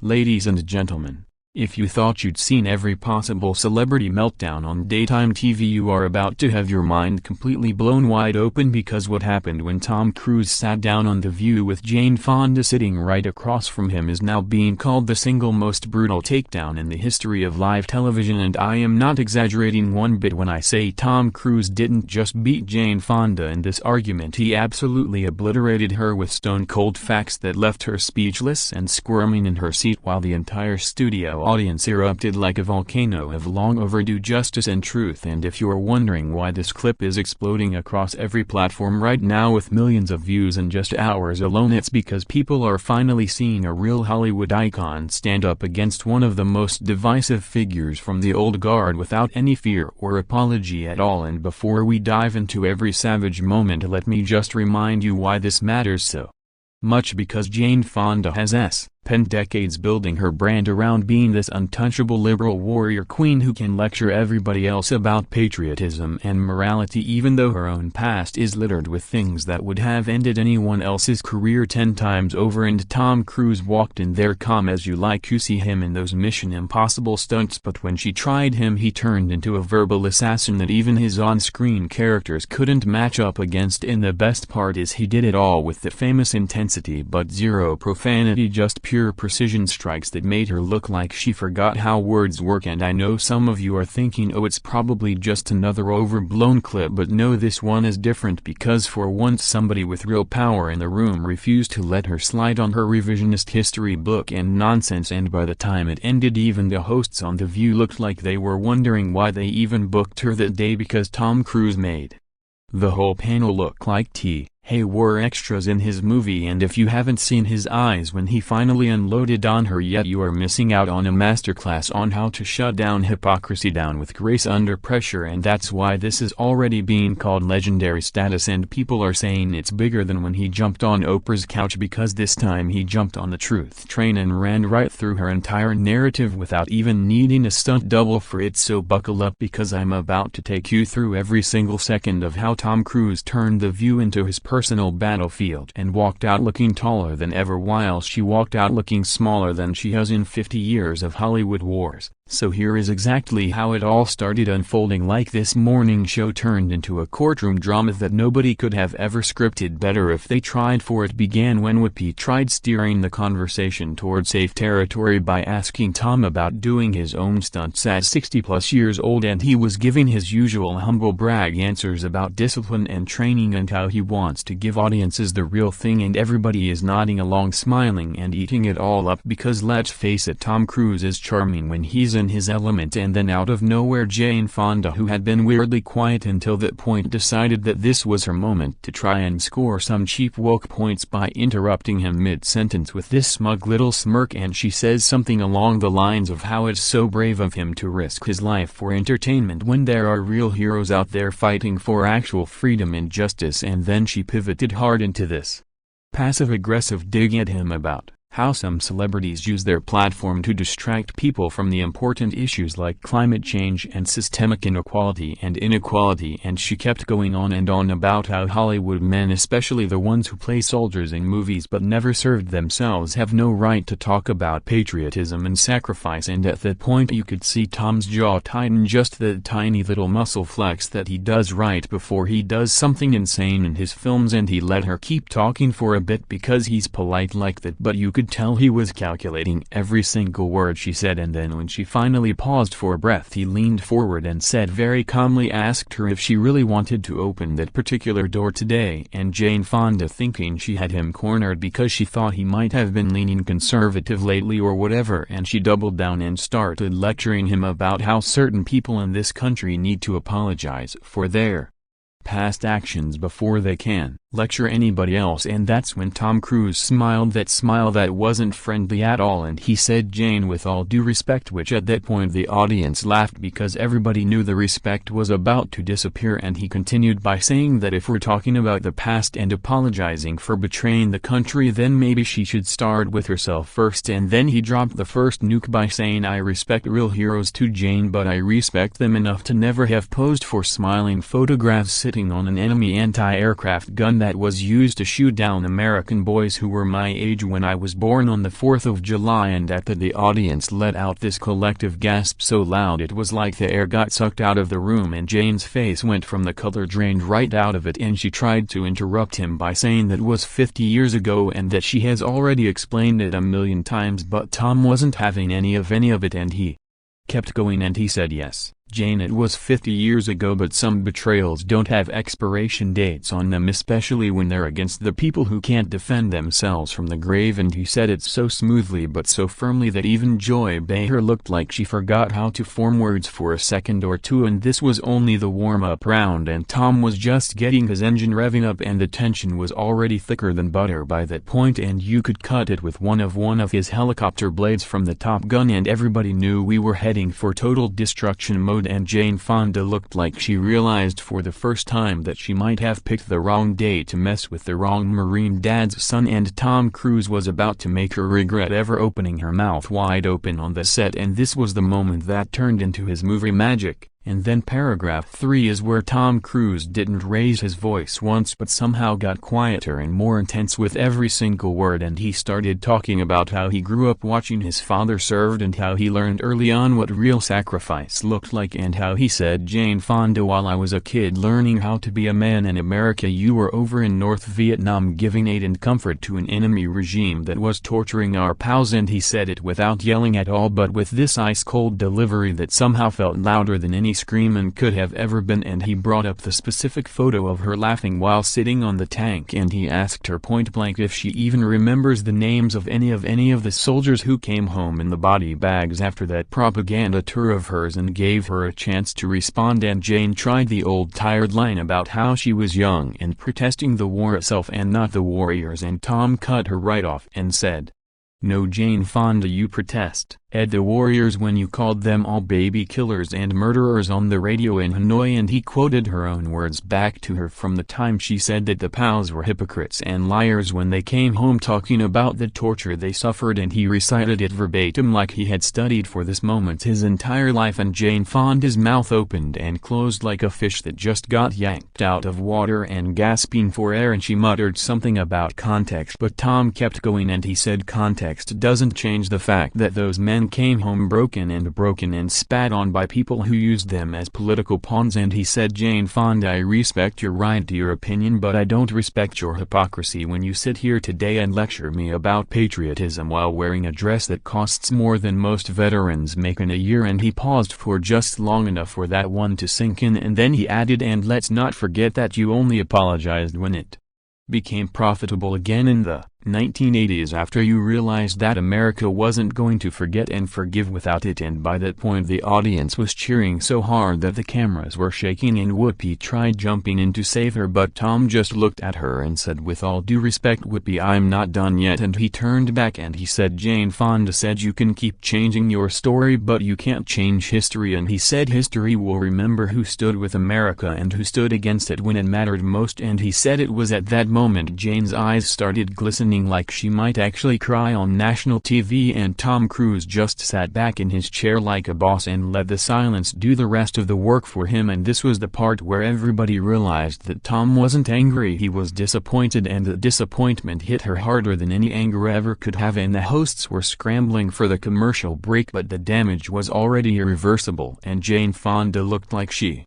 Ladies and gentlemen, if you thought you'd seen every possible celebrity meltdown on daytime TV, you are about to have your mind completely blown wide open, because what happened when Tom Cruise sat down on The View with Jane Fonda sitting right across from him is now being called the single most brutal takedown in the history of live television, and I am not exaggerating one bit when I say Tom Cruise didn't just beat Jane Fonda in this argument, he absolutely obliterated her with stone-cold facts that left her speechless and squirming in her seat, while the entire studio audience erupted like a volcano of long overdue justice and truth. And if you're wondering why this clip is exploding across every platform right now with millions of views in just hours alone, it's because people are finally seeing a real Hollywood icon stand up against one of the most divisive figures from the old guard without any fear or apology at all. And before we dive into every savage moment, let me just remind you why this matters so much, because Jane Fonda has spent decades building her brand around being this untouchable liberal warrior queen who can lecture everybody else about patriotism and morality, even though her own past is littered with things that would have ended anyone else's career 10 times over. And Tom Cruise walked in there calm as you like. You see him in those Mission Impossible stunts, but when she tried him he turned into a verbal assassin that even his on-screen characters couldn't match up against. And the best part is he did it all with the famous intensity but zero profanity, just pure precision strikes that made her look like she forgot how words work. And I know some of you are thinking, oh, it's probably just another overblown clip, but no, this one is different, because for once somebody with real power in the room refused to let her slide on her revisionist history book and nonsense. And by the time it ended, even the hosts on The View looked like they were wondering why they even booked her that day, because Tom Cruise made the whole panel look like hey, were extras in his movie. And if you haven't seen his eyes when he finally unloaded on her yet, you are missing out on a masterclass on how to shut down hypocrisy down with grace under pressure. And that's why this is already being called legendary status, and people are saying it's bigger than when he jumped on Oprah's couch, because this time he jumped on the truth train and ran right through her entire narrative without even needing a stunt double for it. So buckle up, because I'm about to take you through every single second of how Tom Cruise turned The View into his personal battlefield and walked out looking taller than ever, while she walked out looking smaller than she has in 50 years of Hollywood wars. So here is exactly how it all started unfolding. Like this morning show turned into a courtroom drama that nobody could have ever scripted better if they tried for. It began when Whoopi tried steering the conversation toward safe territory by asking Tom about doing his own stunts at 60+ years old, and he was giving his usual humble brag answers about discipline and training and how he wants to give audiences the real thing. And everybody is nodding along, smiling and eating it all up, because let's face it, Tom Cruise is charming when he's in his element. And then out of nowhere, Jane Fonda, who had been weirdly quiet until that point, decided that this was her moment to try and score some cheap woke points by interrupting him mid-sentence with this smug little smirk, and she says something along the lines of how it's so brave of him to risk his life for entertainment when there are real heroes out there fighting for actual freedom and justice. And then she pivoted hard into this passive-aggressive dig at him about how some celebrities use their platform to distract people from the important issues like climate change and systemic inequality. And she kept going on and on about how Hollywood men, especially the ones who play soldiers in movies but never served themselves, have no right to talk about patriotism and sacrifice. And at that point you could see Tom's jaw tighten, just that tiny little muscle flex that he does right before he does something insane in his films. And he let her keep talking for a bit because he's polite like that, but you could tell he was calculating every single word she said. And then when she finally paused for breath, he leaned forward and said very calmly, asked her if she really wanted to open that particular door today. And Jane Fonda, thinking she had him cornered because she thought he might have been leaning conservative lately or whatever, and she doubled down and started lecturing him about how certain people in this country need to apologize for their past actions before they can lecture anybody else. And that's when Tom Cruise smiled that smile that wasn't friendly at all, and he said, "Jane, with all due respect," which at that point the audience laughed because everybody knew the respect was about to disappear. And he continued by saying that if we're talking about the past and apologizing for betraying the country, then maybe she should start with herself first. And then he dropped the first nuke by saying, "I respect real heroes too, Jane, but I respect them enough to never have posed for smiling photographs sitting on an enemy anti-aircraft gun that was used to shoot down American boys who were my age when I was born on the 4th of July, and at that the audience let out this collective gasp so loud it was like the air got sucked out of the room, and Jane's face went from the color drained right out of it, and she tried to interrupt him by saying that was 50 years ago and that she has already explained it a million times, but Tom wasn't having any of it, and he kept going, and he said, yes, Jane, it was 50 years ago, but some betrayals don't have expiration dates on them, especially when they're against the people who can't defend themselves from the grave. And he said it so smoothly but so firmly that even Joy Behar looked like she forgot how to form words for a second or two, and this was only the warm-up round, and Tom was just getting his engine revving up, and the tension was already thicker than butter by that point, and you could cut it with one of his helicopter blades from the Top Gun, and everybody knew we were heading for total destruction mode. And Jane Fonda looked like she realized for the first time that she might have picked the wrong day to mess with the wrong Marine dad's son, and Tom Cruise was about to make her regret ever opening her mouth wide open on the set, and this was the moment that turned into his movie magic. And then paragraph 3 is where Tom Cruise didn't raise his voice once but somehow got quieter and more intense with every single word, and he started talking about how he grew up watching his father served and how he learned early on what real sacrifice looked like, and how he said, Jane Fonda, while I was a kid learning how to be a man in America, you were over in North Vietnam giving aid and comfort to an enemy regime that was torturing our pals. And he said it without yelling at all, but with this ice-cold delivery that somehow felt louder than any screaming could have ever been. And he brought up the specific photo of her laughing while sitting on the tank, and he asked her point blank if she even remembers the names of any of the soldiers who came home in the body bags after that propaganda tour of hers, and gave her a chance to respond. And Jane tried the old tired line about how she was young and protesting the war itself and not the warriors, and Tom cut her right off and said, no, Jane Fonda, you protest the warriors when you called them all baby killers and murderers on the radio in Hanoi. And he quoted her own words back to her from the time she said that the pals were hypocrites and liars when they came home, talking about the torture they suffered, and he recited it verbatim like he had studied for this moment his entire life. And Jane Fonda's mouth opened and closed like a fish that just got yanked out of water, and gasping for air, and she muttered something about context, but Tom kept going, and he said context doesn't change the fact that those men came home broken and spat on by people who used them as political pawns. And he said, Jane Fonda, I respect your right to your opinion, but I don't respect your hypocrisy when you sit here today and lecture me about patriotism while wearing a dress that costs more than most veterans make in a year. And he paused for just long enough for that one to sink in, and then he added, and let's not forget that you only apologized when it became profitable again in the 1980s, after you realized that America wasn't going to forget and forgive without it. And by that point the audience was cheering so hard that the cameras were shaking, and Whoopi tried jumping in to save her, but Tom just looked at her and said, with all due respect, Whoopi, I'm not done yet. And he turned back and he said, Jane Fonda said you can keep changing your story, but you can't change history. And he said history will remember who stood with America and who stood against it when it mattered most. And he said it was at that moment Jane's eyes started glistening like she might actually cry on national TV, and Tom Cruise just sat back in his chair like a boss and let the silence do the rest of the work for him. And this was the part where everybody realized that Tom wasn't angry, he was disappointed, and the disappointment hit her harder than any anger ever could have. And the hosts were scrambling for the commercial break, but the damage was already irreversible, and Jane Fonda looked like she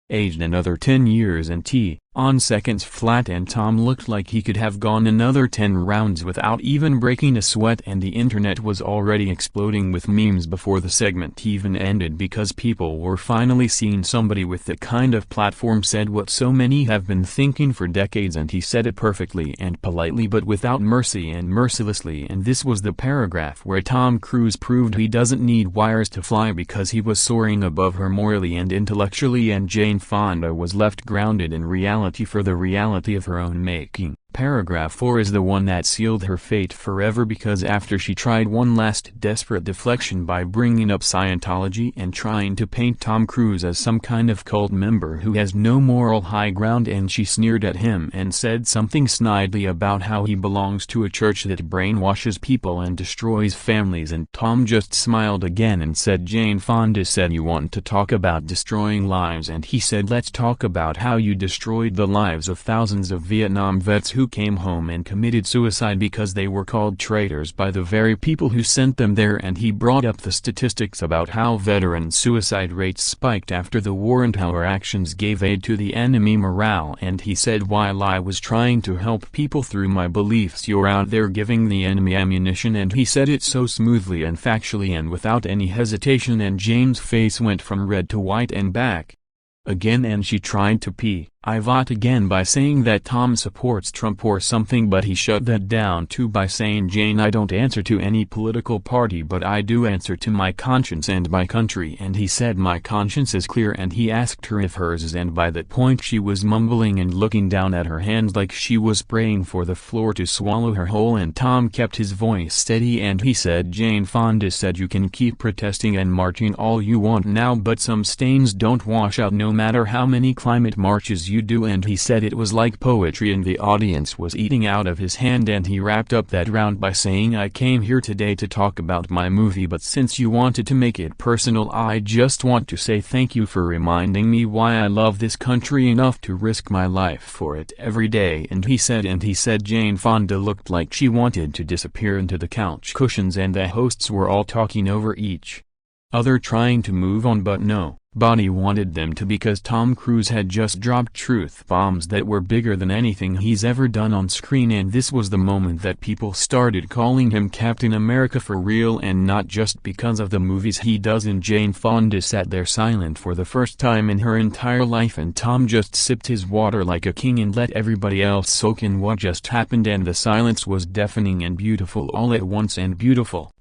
aged another 10 years and on seconds flat, and Tom looked like he could have gone another 10 rounds without even breaking a sweat. And the internet was already exploding with memes before the segment even ended, because people were finally seeing somebody with the kind of platform said what so many have been thinking for decades, and he said it perfectly and politely but without mercy and mercilessly. And this was the paragraph where Tom Cruise proved he doesn't need wires to fly, because he was soaring above her morally and intellectually, and Jane Fonda was left grounded in reality for the reality of her own making. Paragraph 4 is the one that sealed her fate forever, because after she tried one last desperate deflection by bringing up Scientology and trying to paint Tom Cruise as some kind of cult member who has no moral high ground, and she sneered at him and said something snidely about how he belongs to a church that brainwashes people and destroys families, and Tom just smiled again and said, Jane Fonda said you want to talk about destroying lives, and he said let's talk about how you destroyed the lives of thousands of Vietnam vets who came home and committed suicide because they were called traitors by the very people who sent them there, and he brought up the statistics about how veteran suicide rates spiked after the war and how our actions gave aid to the enemy morale, and he said while I was trying to help people through my beliefs you're out there giving the enemy ammunition, and he said it so smoothly and factually and without any hesitation, and Jane's face went from red to white and back again, and she tried to pee. I vote again by saying that Tom supports Trump or something, but he shut that down too by saying, Jane, I don't answer to any political party, but I do answer to my conscience and my country, and he said my conscience is clear, and he asked her if hers is, and by that point she was mumbling and looking down at her hands like she was praying for the floor to swallow her whole, and Tom kept his voice steady and he said, Jane Fonda said you can keep protesting and marching all you want now, but some stains don't wash out no matter how many climate marches you do, and he said it was like poetry and the audience was eating out of his hand, and he wrapped up that round by saying, I came here today to talk about my movie, but since you wanted to make it personal I just want to say thank you for reminding me why I love this country enough to risk my life for it every day, and he said Jane Fonda looked like she wanted to disappear into the couch cushions, and the hosts were all talking over each other trying to move on, but no. Body wanted them to, because Tom Cruise had just dropped truth bombs that were bigger than anything he's ever done on screen, and this was the moment that people started calling him Captain America for real, and not just because of the movies he does. And Jane Fonda sat there silent for the first time in her entire life, and Tom just sipped his water like a king and let everybody else soak in what just happened, and the silence was deafening and beautiful all at once, and beautiful.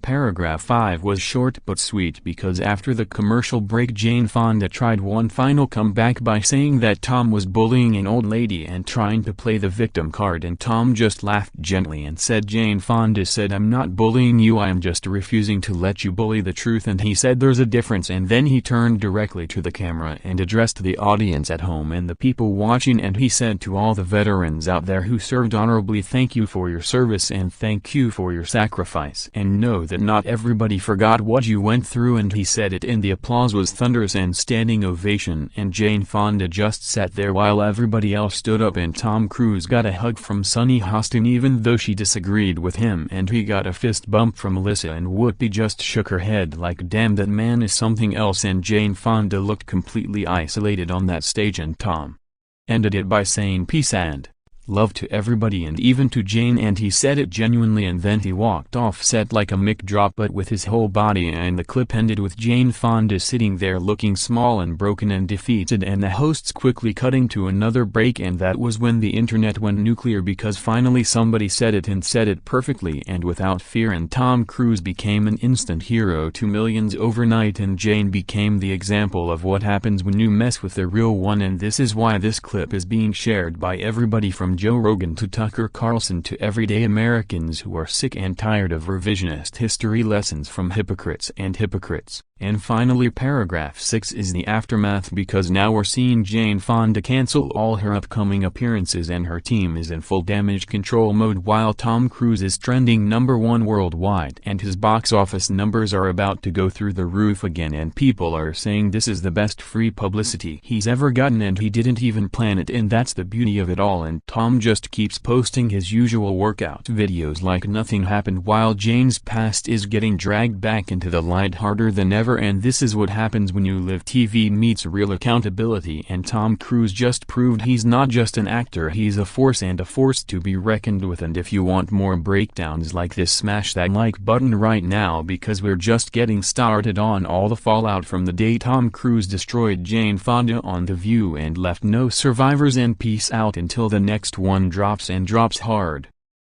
Paragraph 5 was short but sweet, because after the commercial break Jane Fonda tried one final comeback by saying that Tom was bullying an old lady and trying to play the victim card, and Tom just laughed gently and said, Jane Fonda said, I'm not bullying you, I am just refusing to let you bully the truth, and he said there's a difference, and then he turned directly to the camera and addressed the audience at home and the people watching, and he said to all the veterans out there who served honorably, thank you for your service and thank you for your sacrifice, and know that not everybody forgot what you went through, and he said it, and the applause was thunderous and standing ovation, and Jane Fonda just sat there while everybody else stood up, and Tom Cruise got a hug from Sunny Hostin even though she disagreed with him, and he got a fist bump from Melissa, and Whoopi just shook her head like damn that man is something else, and Jane Fonda looked completely isolated on that stage, and Tom ended it by saying peace and love to everybody and even to Jane, and he said it genuinely, and then he walked off set like a mic drop but with his whole body, and the clip ended with Jane Fonda sitting there looking small and broken and defeated, and the hosts quickly cutting to another break, and that was when the internet went nuclear, because finally somebody said it and said it perfectly and without fear, and Tom Cruise became an instant hero to millions overnight, and Jane became the example of what happens when you mess with the real one, and this is why this clip is being shared by everybody from Joe Rogan to Tucker Carlson to everyday Americans who are sick and tired of revisionist history lessons from hypocrites and hypocrites. And finally, paragraph 6 is the aftermath, because now we're seeing Jane Fonda cancel all her upcoming appearances and her team is in full damage control mode, while Tom Cruise is trending #1 worldwide and his box office numbers are about to go through the roof again, and people are saying this is the best free publicity he's ever gotten, and he didn't even plan it, and that's the beauty of it all. And Tom just keeps posting his usual workout videos like nothing happened, while Jane's past is getting dragged back into the light harder than ever, and this is what happens when you live. TV meets real accountability, and Tom Cruise just proved he's not just an actor, he's a force, and a force to be reckoned with. And if you want more breakdowns like this, smash that like button right now, because we're just getting started on all the fallout from the day Tom Cruise destroyed Jane Fonda on The View and left no survivors, and peace out until the next one drops, and drops hard.